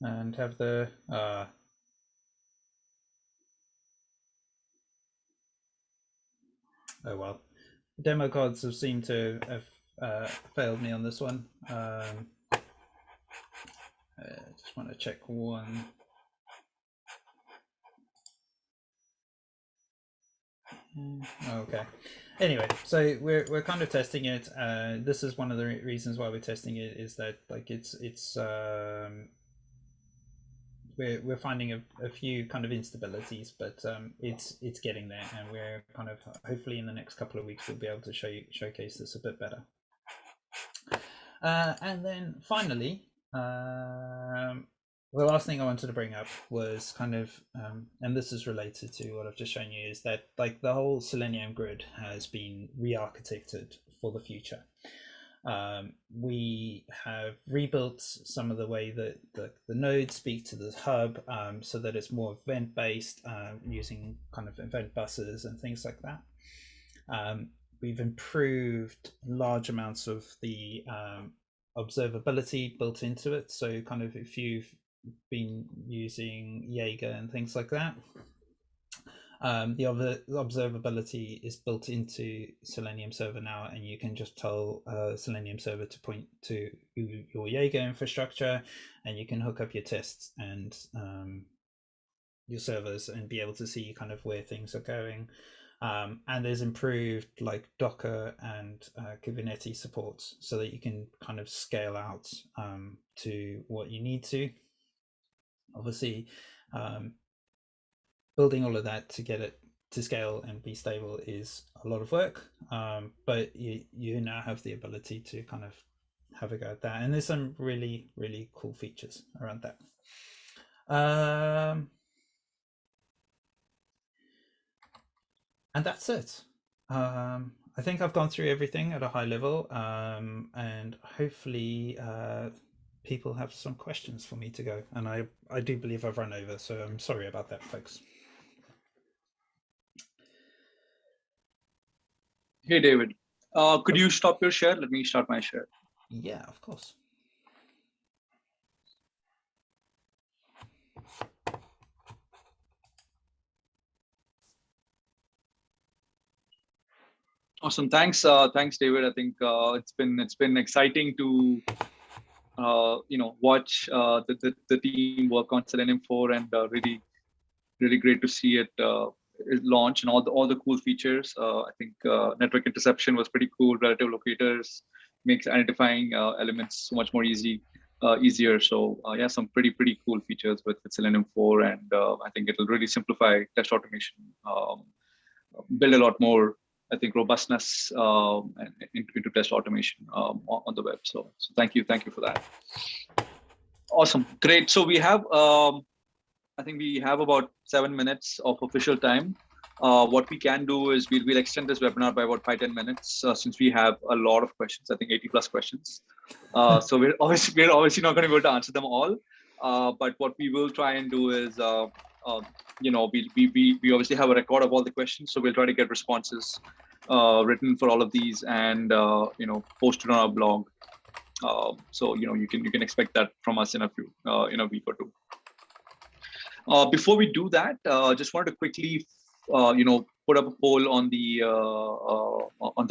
and have the oh well, demo cards have seemed to have failed me on this one. Just want to check one. Okay. Anyway, so we're kind of testing it. This is one of the reasons why we're testing it, is that like we're finding a few kind of instabilities, but it's getting there, and we're kind of hopefully in the next couple of weeks we'll be able to showcase this a bit better. And then finally, the last thing I wanted to bring up was kind of, and this is related to what I've just shown you, is that like the whole Selenium grid has been re-architected for the future. We have rebuilt some of the way that the nodes speak to the hub, so that it's more event-based, using kind of event buses and things like that. We've improved large amounts of the observability built into it. So kind of if you've been using Jaeger and things like that, the observability is built into Selenium Server now, and you can just tell Selenium Server to point to your Jaeger infrastructure, and you can hook up your tests and your servers and be able to see kind of where things are going. And there's improved like Docker and Kubernetes support, so that you can kind of scale out to what you need to. Obviously, building all of that to get it to scale and be stable is a lot of work, but you now have the ability to kind of have a go at that, and there's some really cool features around that. And that's it. I think I've gone through everything at a high level, and hopefully people have some questions for me to go. And I do believe I've run over, so I'm sorry about that, folks. Hey, David. Could you stop your share? Let me start my share. Yeah, of course. Awesome. Thanks, David. I think it's been exciting to watch the team work on Selenium 4, and really great to see it launch and all the cool features. I think network interception was pretty cool. Relative locators makes identifying elements so much more easier. So yeah, some pretty cool features with Selenium 4, and I think it'll really simplify test automation, build a lot more, I think, robustness into test automation on the web. So thank you for that. Awesome, great. So we have I think we have about 7 minutes of official time. What we can do is we'll extend this webinar by about 5-10 minutes, since we have a lot of questions. I think 80 plus questions. So we're obviously not going to be able to answer them all. But what we will try and do is, we obviously have a record of all the questions, so we'll try to get responses written for all of these, and posted on our blog. So you can expect that from us in a week or two. Before we do that, just wanted to quickly, put up a poll on the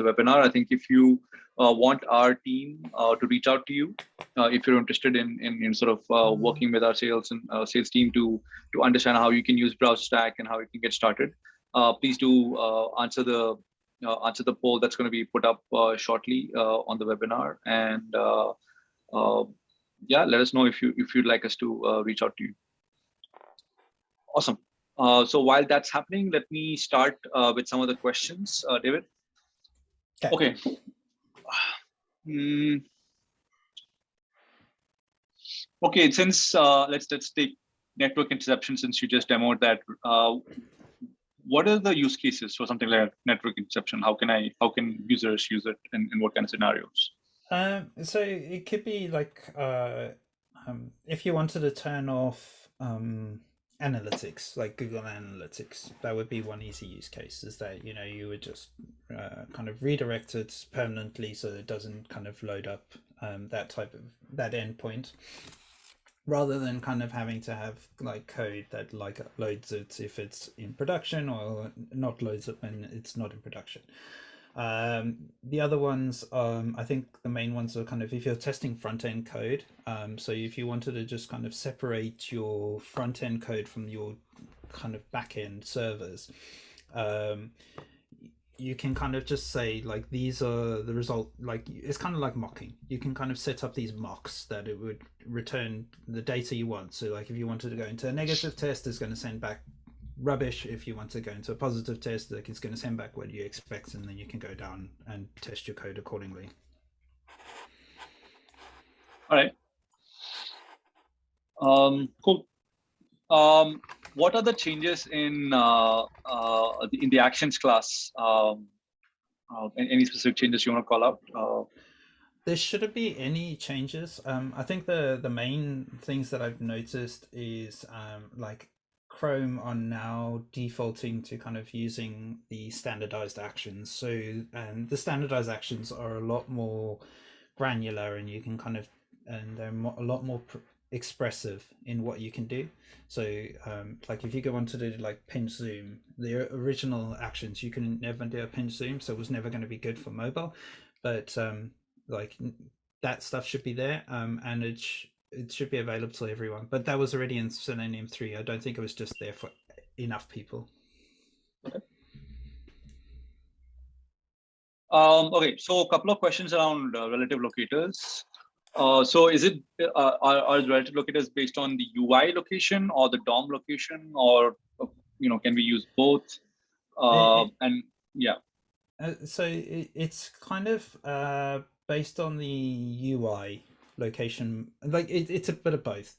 webinar. I think if you want our team to reach out to you, if you're interested in sort of working with our sales and sales team to understand how you can use BrowserStack and how you can get started, please do answer the poll that's going to be put up shortly on the webinar, and yeah, let us know if you'd like us to reach out to you. Awesome. So while that's happening, let me start with some of the questions, David. Okay. Okay, since let's take network interception, since you just demoed that. What are the use cases for something like network interception? How can users use it, and in what kind of scenarios? So it could be like if you wanted to turn off analytics, like Google Analytics, that would be one easy use case, is that you would just kind of redirect it permanently so it doesn't kind of load up that endpoint. rather than kind of having to have like code that like loads it if it's in production or not loads it when it's not in production. The other ones, I think the main ones are kind of if you're testing front end code. So if you wanted to just kind of separate your front end code from your kind of back end servers, um, you can kind of just say like these are the result. Like it's kind of like mocking. You can kind of set up these mocks that it would return the data you want. So like if you wanted to go into a negative test, it's going to send back rubbish. If you want to go into a positive test, like it's going to send back what you expect, and then you can go down and test your code accordingly. All right. Cool. What are the changes in the actions class? Any specific changes you want to call out? There shouldn't be any changes. I think the main things that I've noticed is like Chrome are now defaulting to kind of using the standardized actions. So the standardized actions are a lot more granular, and you can kind of and they're a lot more expressive in what you can do. So like if you go on to do like pinch zoom, the original actions you can never do a pinch zoom, so it was never going to be good for mobile. But like that stuff should be there, and it should be available to everyone. But that was already in Selenium 3. I don't think it was just there for enough people. Okay. Okay, so a couple of questions around relative locators. So is it are relative locators based on the UI location or the DOM location, or can we use both? And yeah. So it's kind of based on the UI location. Like it's a bit of both,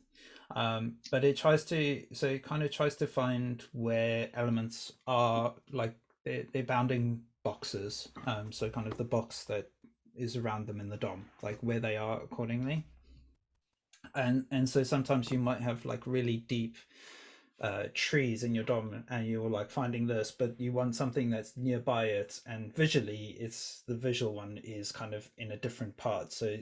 but it tries to it kind of tries to find where elements are like they're bounding boxes. So kind of the box that is around them in the DOM, like where they are accordingly. And so sometimes you might have like really deep trees in your DOM, and you're like finding this, but you want something that's nearby it, and visually it's the visual one is kind of in a different part. So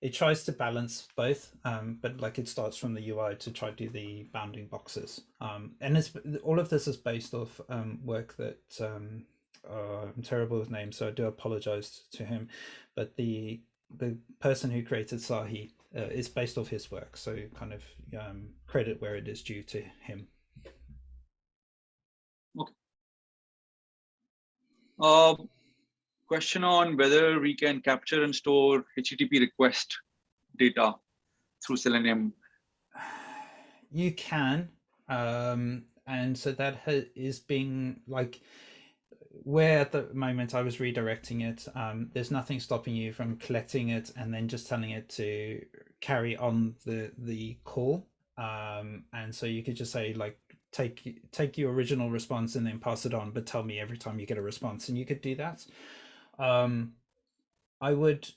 it tries to balance both, but like it starts from the UI to try to do the bounding boxes. And it's all of this is based off work that I'm terrible with names, so I do apologize to him, but the person who created Sahi is based off his work, so kind of credit where it is due to him. Okay. Question on whether we can capture and store HTTP request data through Selenium. You can, and so that is being like where at the moment I was redirecting it. There's nothing stopping you from collecting it and then just telling it to carry on the call. And so you could just say like take your original response and then pass it on, but tell me every time you get a response, and you could do that. I would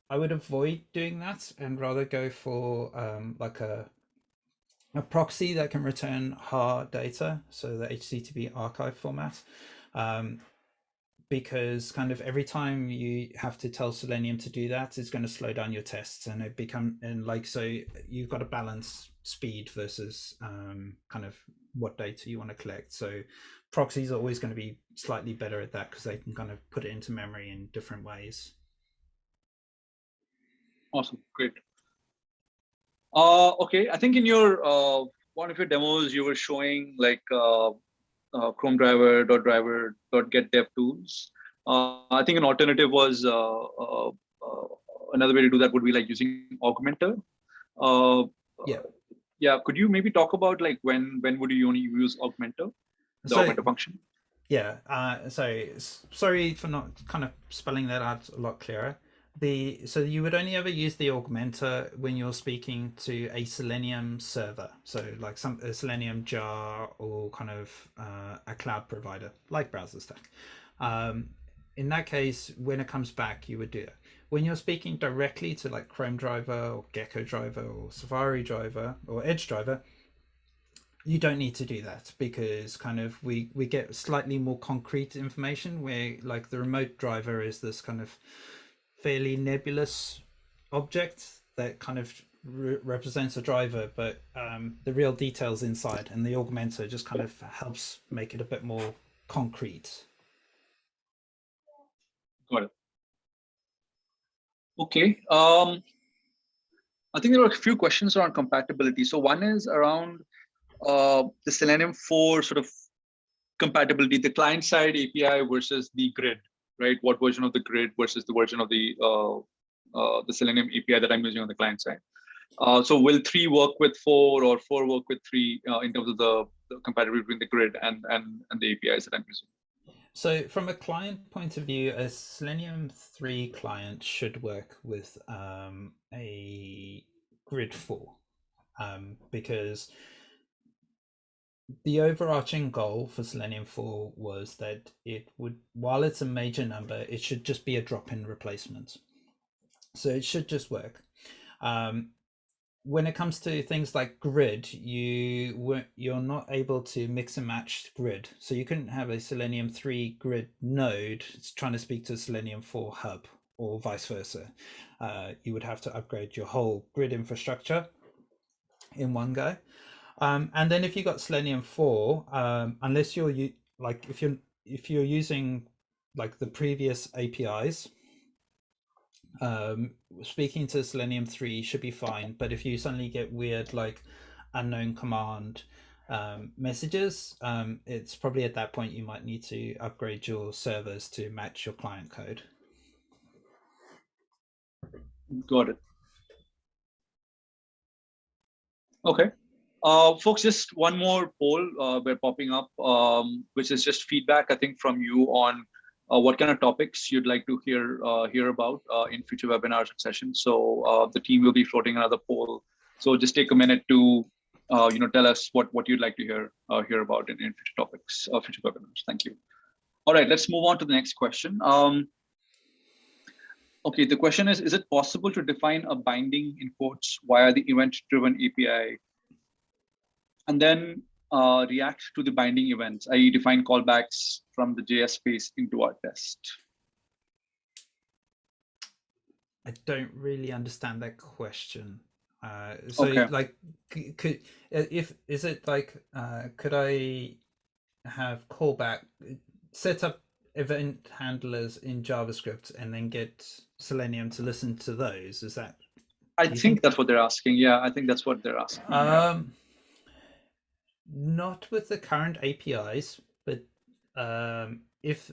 avoid doing that and rather go for like a proxy that can return hard data, so the HTTP archive format, because kind of every time you have to tell Selenium to do that, it's going to slow down your tests, and it become and like so you've got to balance speed versus kind of what data you want to collect. So proxies are always going to be slightly better at that because they can kind of put it into memory in different ways. Awesome, great. Okay, I think in your one of your demos, you were showing like Chrome driver, .get dev tools. I think an alternative was another way to do that would be like using Augmenter. Yeah. Yeah, could you maybe talk about like when would you only use Augmenter, the Augmenter function? Yeah. So sorry for not kind of spelling that out a lot clearer. So you would only ever use the augmenter when you're speaking to a Selenium server, so like a Selenium jar or kind of a cloud provider like BrowserStack. In that case, when it comes back, you would do it. When you're speaking directly to like Chrome driver or Gecko driver or Safari driver or Edge driver, you don't need to do that, because kind of we get slightly more concrete information where like the remote driver is this kind of fairly nebulous object that kind of represents a driver, but the real details inside, and the augmenter just kind of helps make it a bit more concrete. Got it. Okay. I think there were a few questions around compatibility. So one is around the Selenium 4 sort of compatibility, the client-side API versus the grid, right? What version of the grid versus the version of the Selenium API that I'm using on the client side. So will 3 work with 4 or 4 work with 3 in terms of the compatibility between the grid and the APIs that I'm using? So from a client point of view, a Selenium 3 client should work with a grid 4 because the overarching goal for Selenium 4 was that it would, while it's a major number, it should just be a drop-in replacement. So it should just work. When it comes to things like grid, you're not able to mix and match grid. So you couldn't have a Selenium 3 grid node trying to speak to Selenium 4 hub or vice versa. You would have to upgrade your whole grid infrastructure in one go. And then if you got Selenium 4, unless you're like if you're using like the previous APIs, speaking to Selenium 3 should be fine. But if you suddenly get weird like unknown command messages, it's probably at that point you might need to upgrade your servers to match your client code. Got it. Okay. Folks, just one more poll we're popping up, which is just feedback, I think, from you on what kind of topics you'd like to hear about in future webinars and sessions. So the team will be floating another poll. So just take a minute to tell us what you'd like to hear about in future topics, future webinars. Thank you. All right, let's move on to the next question. Okay, the question is it possible to define a binding in quotes via the event-driven API and then react to the binding events, i.e. define callbacks from the JS space into our test? I don't really understand that question. So okay. like, could could I have callback, set up event handlers in JavaScript and then get Selenium to listen to those? Is that? I think that's what they're asking. Yeah, I think that's what they're asking. Yeah. Not with the current APIs, but if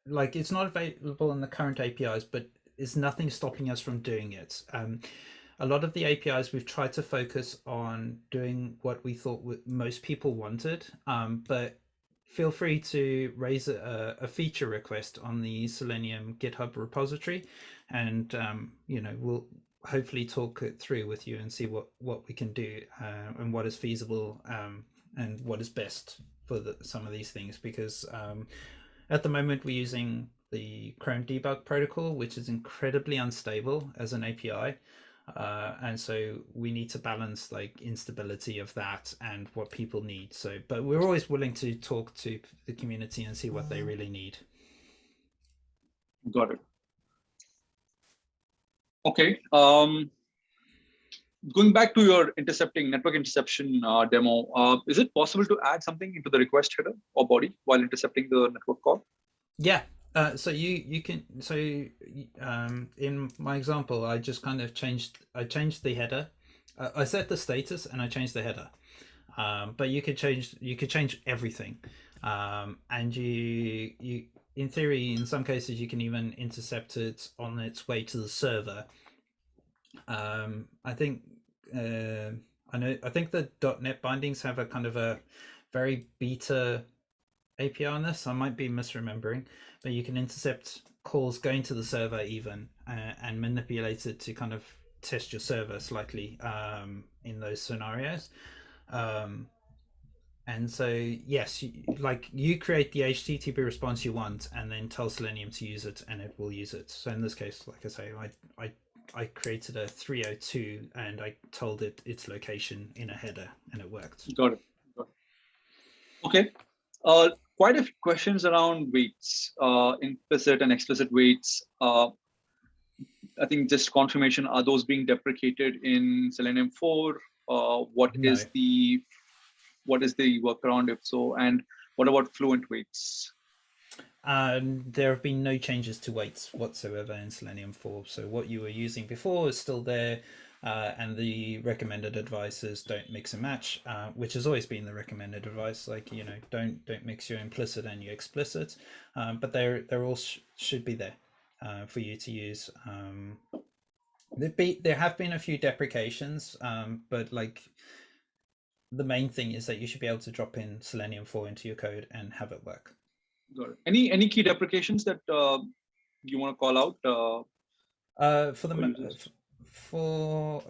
like it's not available in the current APIs, but there's nothing stopping us from doing it. A lot of the APIs we've tried to focus on doing what we thought most people wanted, but feel free to raise a feature request on the Selenium GitHub repository, and we'll hopefully talk it through with you and see what we can do and what is feasible and what is best for some of these things, because at the moment we're using the Chrome debug protocol, which is incredibly unstable as an API. And so we need to balance like instability of that and what people need. So, but we're always willing to talk to the community and see what they really need. Got it. Okay. Going back to your network interception demo, is it possible to add something into the request header or body while intercepting the network call? Yeah. So you can, so in my example, I just kind of changed the header. I set the status and I changed the header. But you could change everything. And you in theory, in some cases, you can even intercept it on its way to the server. I think I think the .NET bindings have a kind of a very beta API on this. I might be misremembering, but you can intercept calls going to the server even and manipulate it to kind of test your server slightly in those scenarios. And so, yes, you create the HTTP response you want and then tell Selenium to use it and it will use it. So in this case, like I say, I created a 302 and I told it its location in a header and it worked. Got it. Okay. Quite a few questions around weights, implicit and explicit weights. I think just confirmation, are those being deprecated in Selenium 4? What No. is the workaround if so? And what about fluent weights? There have been no changes to weights whatsoever in Selenium 4. So what you were using before is still there, and the recommended advice is don't mix and match, which has always been the recommended advice. Like, you know, don't mix your implicit and your explicit, but they're all should be there for you to use. There have been a few deprecations, but like the main thing is that you should be able to drop in Selenium 4 into your code and have it work. Got it. Any key deprecations that you want to call out? For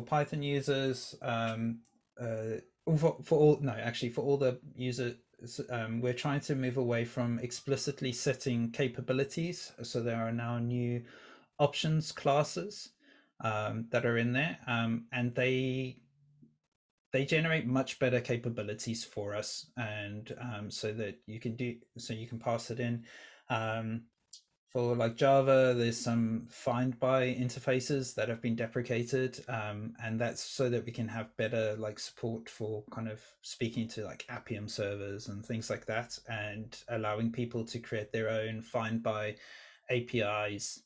Python users, for all the users, we're trying to move away from explicitly setting capabilities. So there are now new options classes that are in there, and they generate much better capabilities for us, and so that you can pass it in. For like Java, there's some find by interfaces that have been deprecated, and that's so that we can have better like support for kind of speaking to like Appium servers and things like that, and allowing people to create their own find by APIs.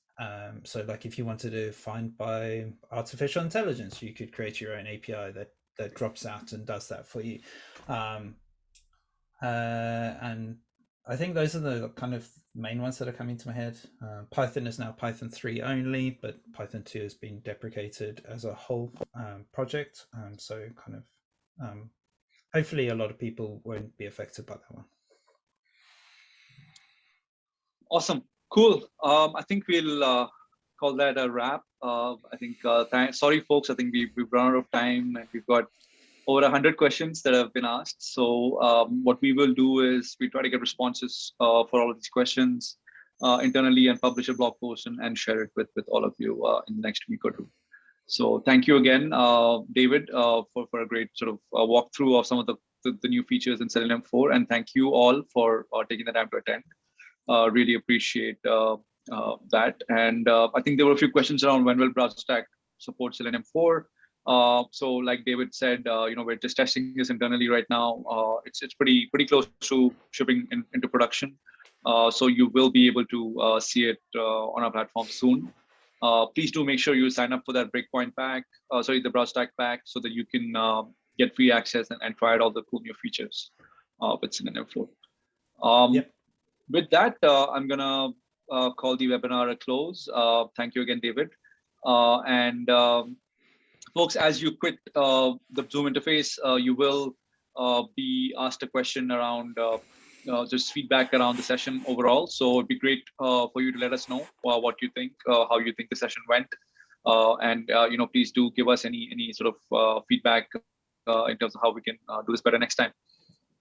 So like if you wanted to find by artificial intelligence, you could create your own API that drops out and does that for you. And I think those are the kind of main ones that are coming to my head. Python is now Python 3 only, but Python 2 has been deprecated as a whole project. So kind of hopefully a lot of people won't be affected by that one. Awesome, cool. I think we'll call that a wrap. I think sorry folks, I think we've run out of time and we've got over 100 questions that have been asked. So what we will do is we try to get responses for all of these questions internally and publish a blog post and share it with all of you in the next week or two. So thank you again, David, for a great sort of walkthrough of some of the new features in Selenium 4. And thank you all for taking the time to attend. Really appreciate that. And I think there were a few questions around when will BrowserStack support Selenium 4. So like David said, we're just testing this internally right now. It's pretty close to shipping into production. So you will be able to see it on our platform soon. Please do make sure you sign up for that breakpoint pack, the BrowserStack pack, so that you can get free access and try out all the cool new features with Selenium 4. Yep. With that, I'm gonna call the webinar a close. Thank you again, David. Folks, as you quit the Zoom interface, you will be asked a question around just feedback around the session overall. So it'd be great for you to let us know what you think, how you think the session went, and please do give us any sort of feedback in terms of how we can do this better next time.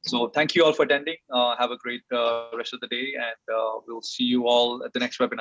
So thank you all for attending. Have a great rest of the day, and we'll see you all at the next webinar.